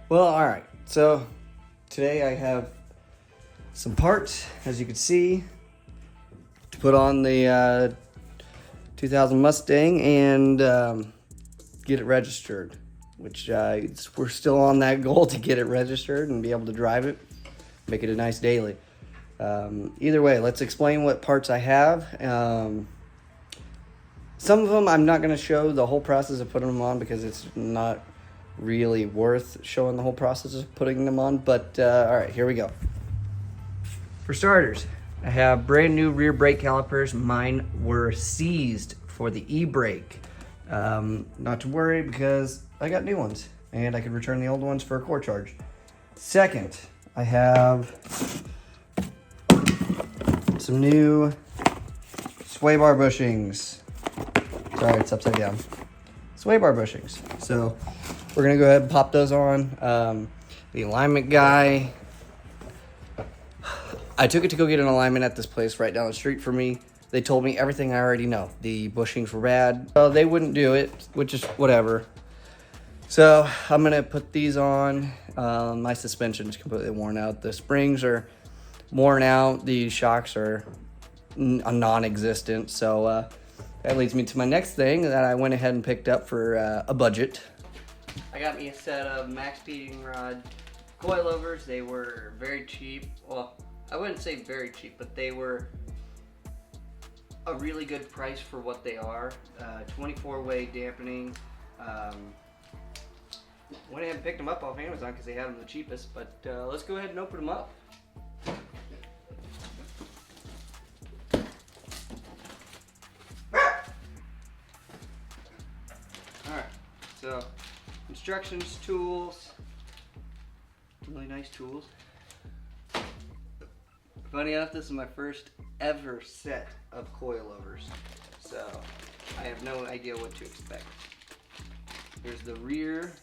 Well, alright, so today I have some parts, as you can see, to put on the 2000 Mustang and get it registered, which we're still on that goal to get it registered and be able to drive it, make it a nice daily. Either way, let's explain what parts I have. Some of them I'm not going to show the whole process of putting them on because it's not really worth showing the whole process of putting them on, but alright, here we go. For starters, I have brand new rear brake calipers. Mine were seized for the e-brake. Not to worry because I got new ones and I could return the old ones for a core charge. Second, I have some new sway bar bushings. Sorry, it's upside down. Sway bar bushings. So we're gonna go ahead and pop those on. The alignment guy, I took it to go get an alignment at this place right down the street from me. They told me everything I already know. The bushings were bad, so they wouldn't do it, which is whatever. So I'm gonna put these on. My suspension is completely worn out. The springs are worn out. The shocks are non-existent. So that leads me to my next thing that I went ahead and picked up for a budget. I got me a set of Maxpeedingrods coilovers. They were very cheap. Well, I wouldn't say very cheap, but they were a really good price for what they are. 24-way dampening. Went ahead and picked them up off Amazon because they had them the cheapest, but let's go ahead and open them up. Alright, so instructions, tools, really nice tools. Funny enough, this is my first ever set of coilovers, so I have no idea what to expect. Here's the rear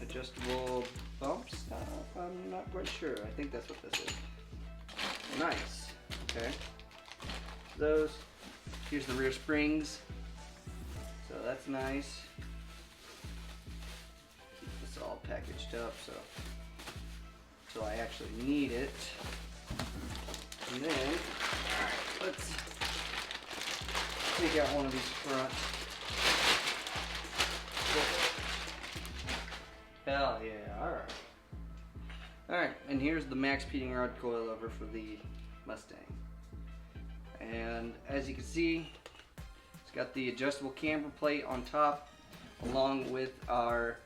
adjustable bumps. I'm not quite sure. I think that's what this is. Nice. Okay. Those. Here's the rear springs. So that's nice. Keep this all packaged up so I actually need it. And then let's take out one of these fronts. Hell yeah, alright. Alright, and here's the Maxpeedingrod coilover for the Mustang. And as you can see, it's got the adjustable camber plate on top along with our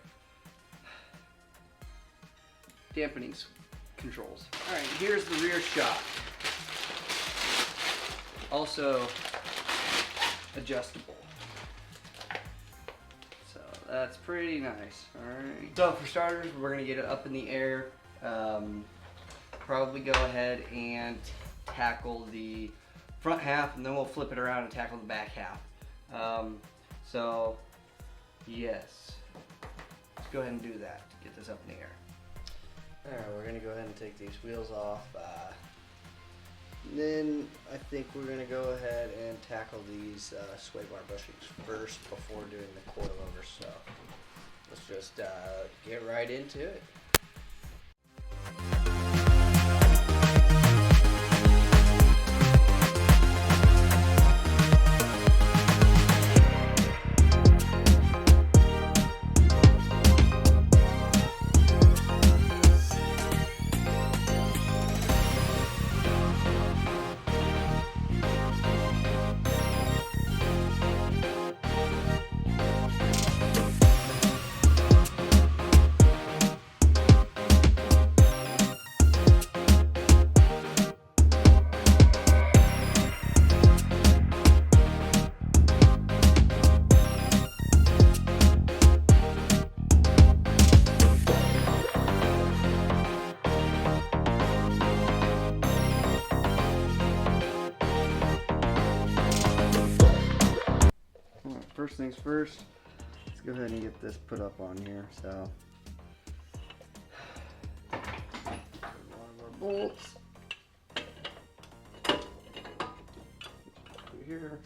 dampening controls. Alright, here's the rear shock. Also adjustable. So that's pretty nice. Alright. So for starters, we're going to get it up in the air. Probably go ahead and tackle the front half, and then we'll flip it around and tackle the back half. So yes, let's go ahead and do that to get this up in the air. Alright, we're going to go ahead and take these wheels off. Then I think we're going to go ahead and tackle these sway bar bushings first before doing the coilover. So let's just get right into it. First things first, let's go ahead and get this put up on here. So, one of our bolts through here.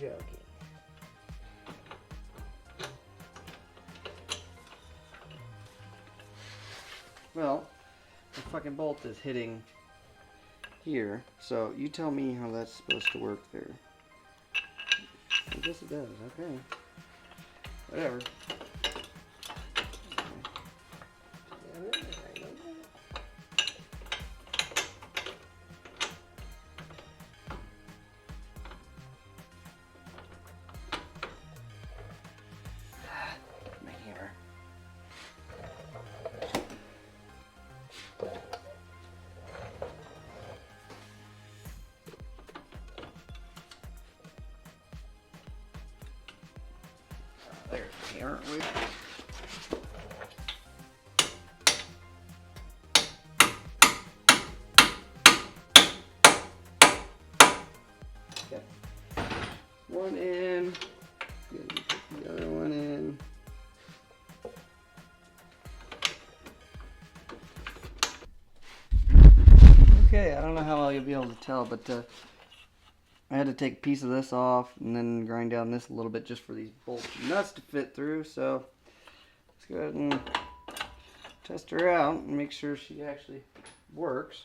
joking. Well, the fucking bolt is hitting here, so you tell me how that's supposed to work there. I guess it does, okay. Whatever. My hammer. There's the hammer. Okay. One in. Put the other one in. Okay, I don't know how well you'll be able to tell, but I had to take a piece of this off and then grind down this a little bit just for these bolts and nuts to fit through. So let's go ahead and test her out and make sure she actually works.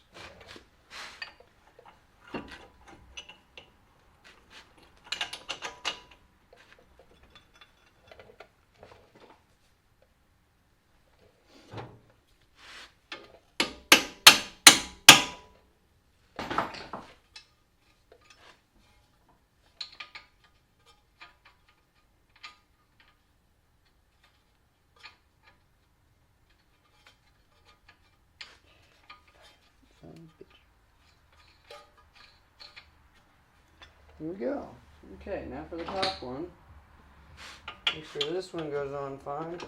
Here we go. Okay, now for the top one. Make sure this one goes on fine.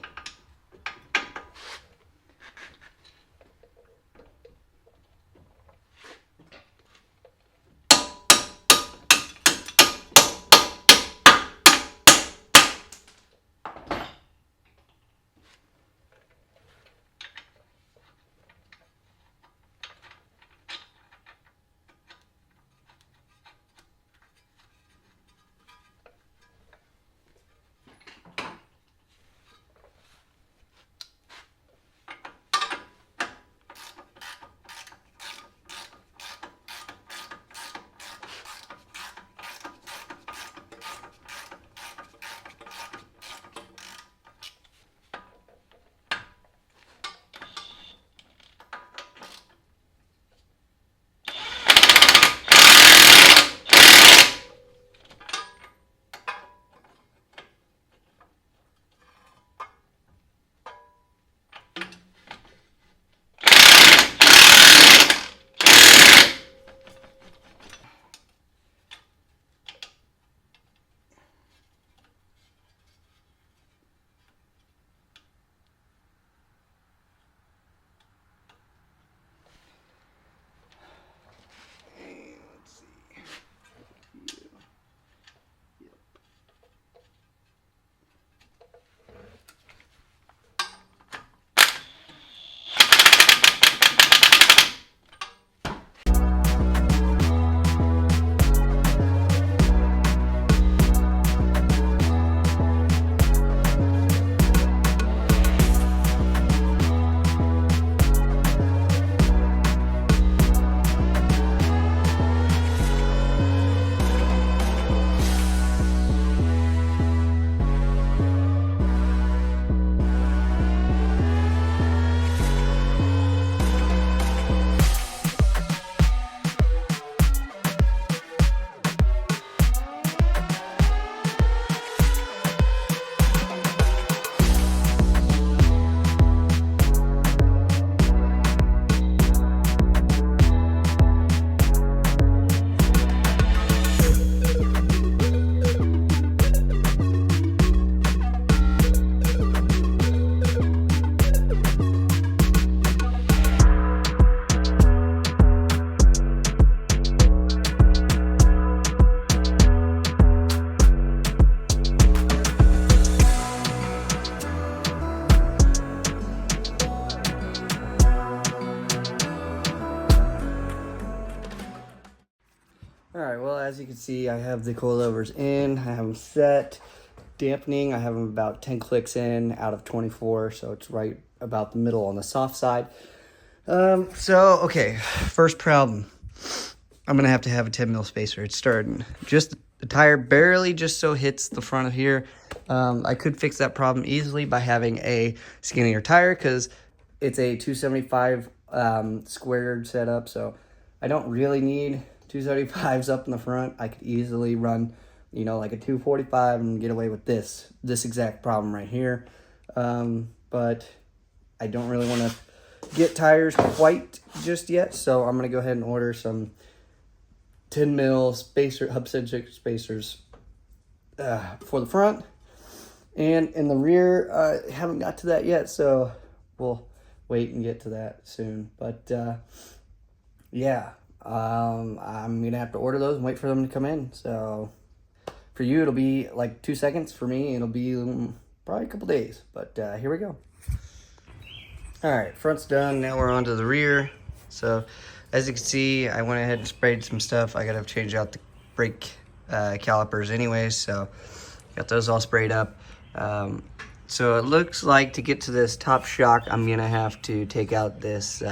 as you can see, I have the coilovers in. I have them set. Dampening, I have them about 10 clicks in out of 24, so it's right about the middle on the soft side. Okay, first problem. I'm gonna have to have a 10 mil spacer. It's starting. Just the tire barely just so hits the front of here. I could fix that problem easily by having a skinnier tire because it's a 275 squared setup, so I don't really need 275s up in the front. I could easily run, you know, like a 245 and get away with this exact problem right here. But I don't really want to get tires quite just yet, so I'm gonna go ahead and order some 10 mil spacer, hub-centric spacers for the front. And in the rear, I haven't got to that yet, so we'll wait and get to that soon. But yeah, I'm gonna have to order those and wait for them to come in. So for you, it'll be like 2 seconds. For me, it'll be probably a couple days. But here we go. All right, front's done. Now we're on to the rear. So as you can see, I went ahead and sprayed some stuff. I gotta change out the brake calipers anyways, so got those all sprayed up. So it looks like to get to this top shock, I'm gonna have to take out this,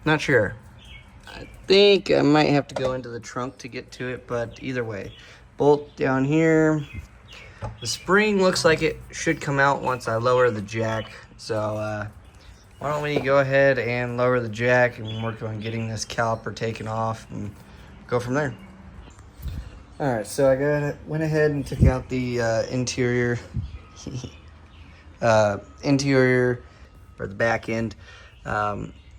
not sure. I think I might have to go into the trunk to get to it, but either way. Bolt down here. The spring looks like it should come out once I lower the jack. So why don't we go ahead and lower the jack and work on getting this caliper taken off and go from there. All right, so I went ahead and took out the interior for the back end.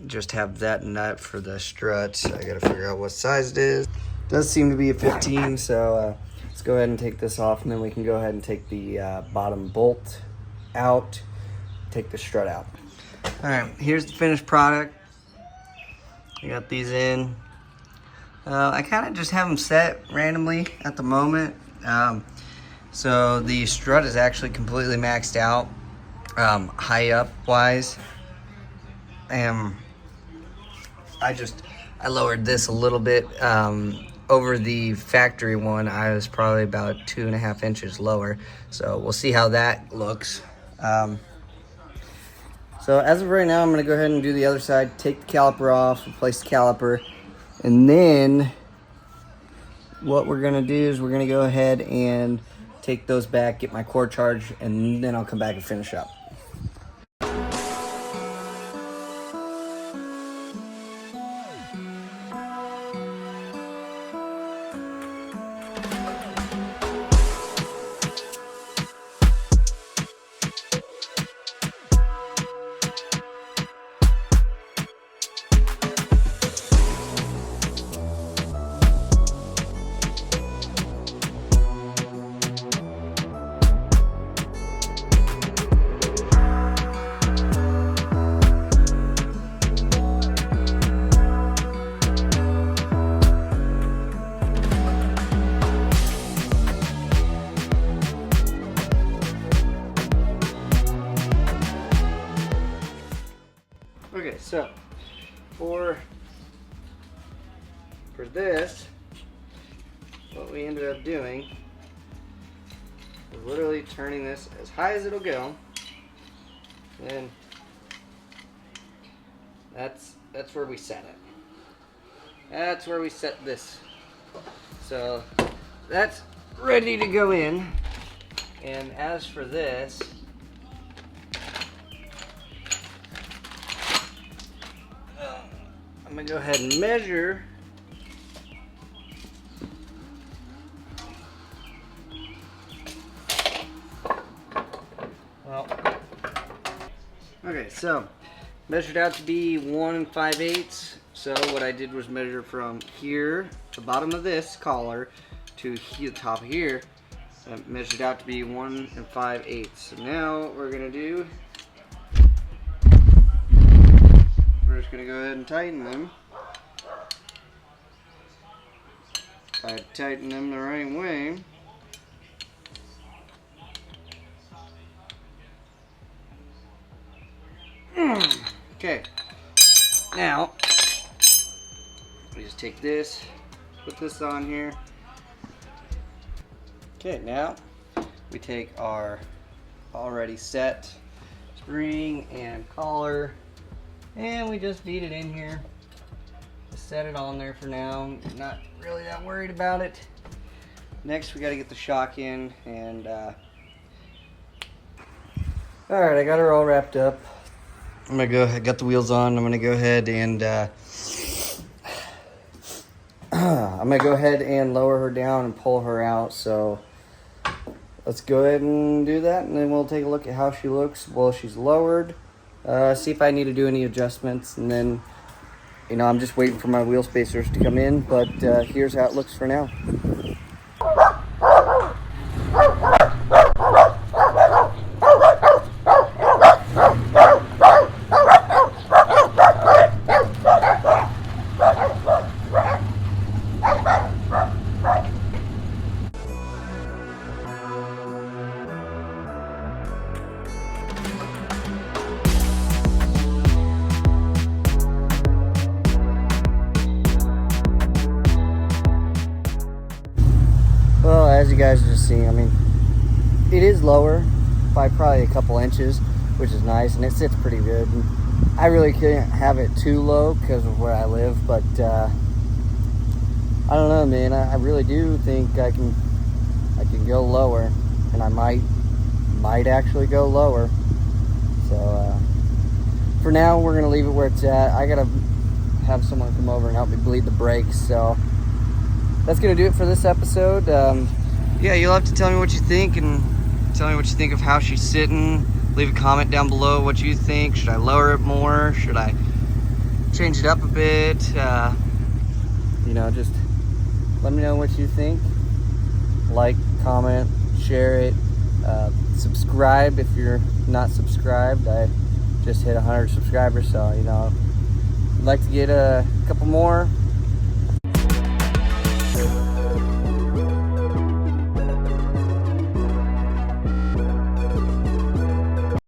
Just have that nut for the struts. I gotta figure out what size it is. Does seem to be a 15, so let's go ahead and take this off, and then we can go ahead and take the bottom bolt out, take the strut out. All right, here's the finished product. I got these in. I kind of just have them set randomly at the moment. So the strut is actually completely maxed out, high up wise. I lowered this a little bit. Over the factory one, I was probably about 2.5 inches lower. So we'll see how that looks. So as of right now, I'm gonna go ahead and do the other side, take the caliper off, replace the caliper, and then what we're gonna do is we're gonna go ahead and take those back, get my core charged, and then I'll come back and finish up. Okay, so for this, what we ended up doing is literally turning this as high as it'll go, and that's where we set it. That's where we set this. So that's ready to go in. And as for this, I'm gonna go ahead and measure. Well, okay, so measured out to be 1 5/8. So what I did was measure from here, the bottom of this collar, to the top of here. I measured out to be 1 5/8. So now what we're gonna do, we're just gonna go ahead and tighten them. I tighten them the right way. Okay. Now We just take this, put this on here. Okay, now we take our already set spring and collar and we just feed it in here. Just set it on there for now. Not really that worried about it. Next we got to get the shock in, and alright, I got her all wrapped up. I'm gonna go, I got the wheels on. I'm gonna go ahead and I'm gonna go ahead and lower her down and pull her out. So let's go ahead and do that, and then we'll take a look at how she looks while she's lowered. See if I need to do any adjustments, and then, you know, I'm just waiting for my wheel spacers to come in, but here's how it looks for now. Well, as you guys are just seeing, I mean, it is lower by probably a couple inches, which is nice, and it sits pretty good. And I really can't have it too low because of where I live, but I don't know, man. I really do think I can go lower, and I might actually go lower. So for now, we're gonna leave it where it's at. I gotta have someone come over and help me bleed the brakes. So that's gonna do it for this episode. Yeah, you'll have to tell me what you think, and tell me what you think of how she's sitting. Leave a comment down below what you think. Should I lower it more? Should I change it up a bit? You know, just let me know what you think. Like, comment, share it, subscribe if you're not subscribed. I just hit 100 subscribers, so, you know, I'd like to get a couple more.